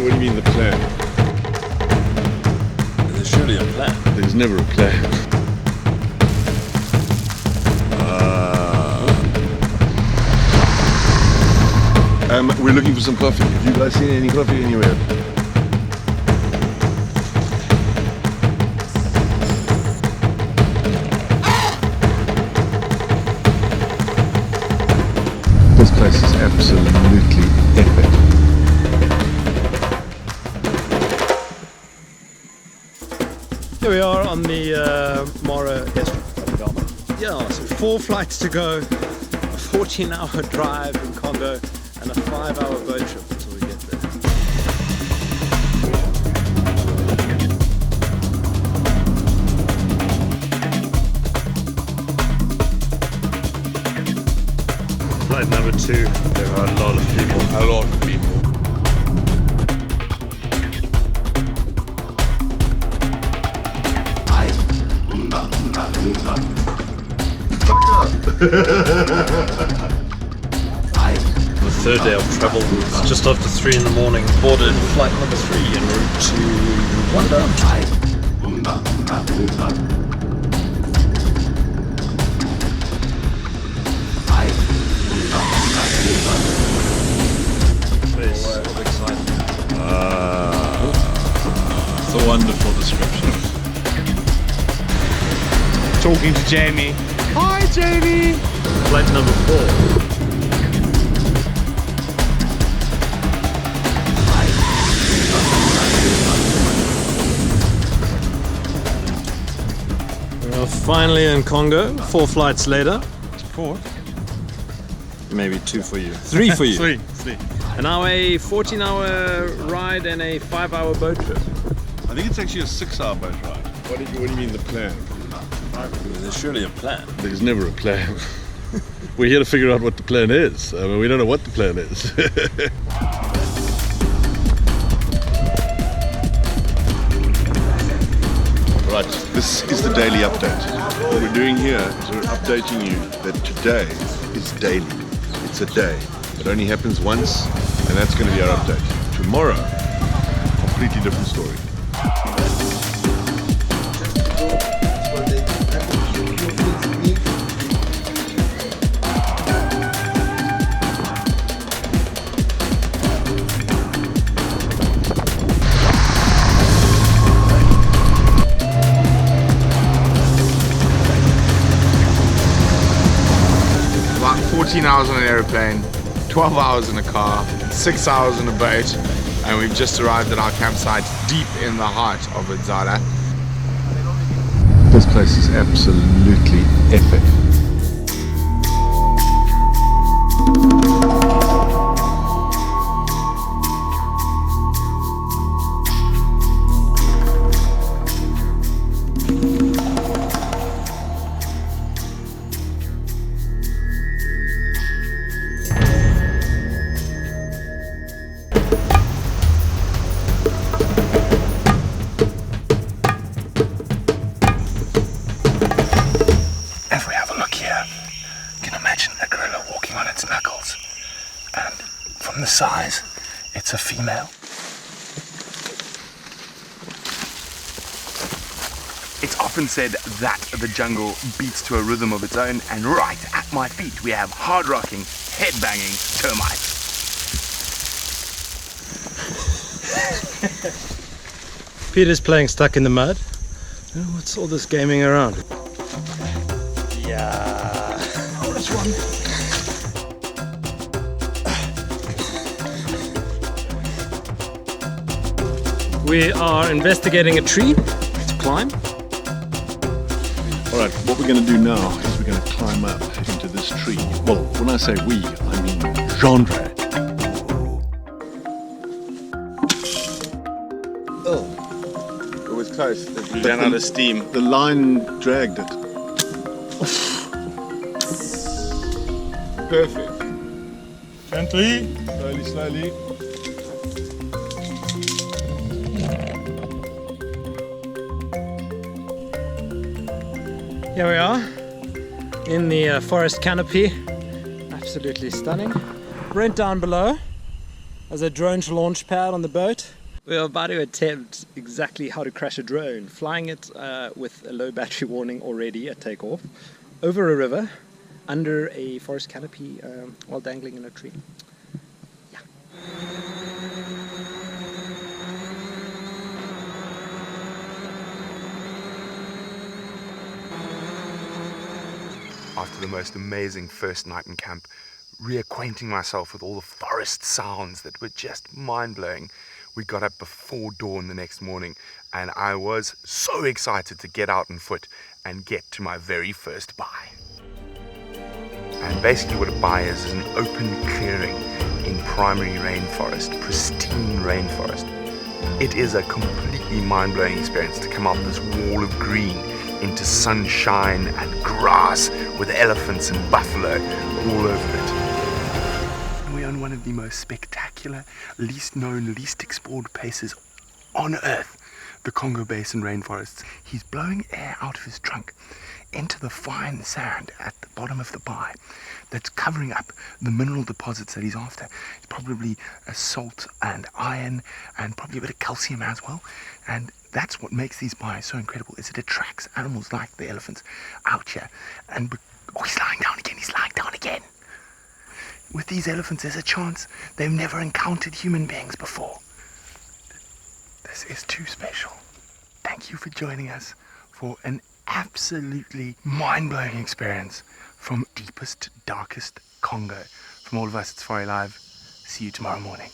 do you mean the plan? There's surely a plan. There's never a plan. We're looking for some coffee. Have you guys seen any coffee anywhere? This place is absolutely epic. Here we are on the Mara airstrip. Yeah, so 4 flights to go, a 14-hour drive in Congo, and a 5-hour boat trip until we get there. Flight number 2, there are a lot of people. A lot of people. The third day of travel, it's just after 3 in the morning, boarded flight number 3 en route to Wanda. It's a wonderful description. Talking to Jamie. Hi Jamie! Flight number 4. We're finally in Congo, 4 flights later. 4? Maybe 2 for you. 3 for you. 3. And now a 14-hour ride and a 5-hour boat trip. I think it's actually a 6-hour boat ride. What do you mean the plan? There's surely a plan. There's never a plan. We're here to figure out what the plan is. I mean, we don't know what the plan is. Right, this is the daily update. What we're doing here is we're updating you that today is daily. It's a day. It only happens once, and that's going to be our update. Tomorrow, completely different story. About 14 hours on an airplane, 12 hours in a car, 6 hours in a boat, and we've just arrived at our campsite deep in the heart of Adzara. This place is absolutely epic. If we have a look here, you can imagine a gorilla walking on its knuckles. And from the size, it's a female. It's often said that the jungle beats to a rhythm of its own, and right at my feet we have hard-rocking, head-banging termites. Peter's playing stuck in the mud. What's all this gaming around? Yeah. Oh, that's one. We are investigating a tree to climb. All right, what we're going to do now is we're going to climb up into this tree. Well, when I say we, I mean genre. Oh, It was close. We ran out of steam. the line dragged it. Perfect. Gently. Slowly, slowly. Here we are in the forest canopy. Absolutely stunning. Brent down below. There's a drone launch pad on the boat. We're about to attempt exactly how to crash a drone, flying it with a low battery warning already at takeoff, over a river, under a forest canopy while dangling in a tree. Yeah. After the most amazing first night in camp, reacquainting myself with all the forest sounds that were just mind-blowing, we got up before dawn the next morning, and I was so excited to get out on foot and get to my very first buy. And basically what a buy is an open clearing in primary rainforest, pristine rainforest. It is a completely mind-blowing experience to come out this wall of green into sunshine and grass with elephants and buffalo all over it. We're on one of the most spectacular, least known, least explored places on Earth, the Congo Basin rainforests. He's blowing air out of his trunk into the fine sand at the bottom of the Bai that's covering up the mineral deposits that he's after. It's probably salt and iron and probably a bit of calcium as well. And that's what makes these Bais so incredible, is it attracts animals like the elephants out here. And oh, he's lying down again, he's lying down again. With these elephants, there's a chance they've never encountered human beings before. This is too special. Thank you for joining us for an absolutely mind-blowing experience from deepest, darkest Congo. From all of us at safariLIVE, see you tomorrow morning.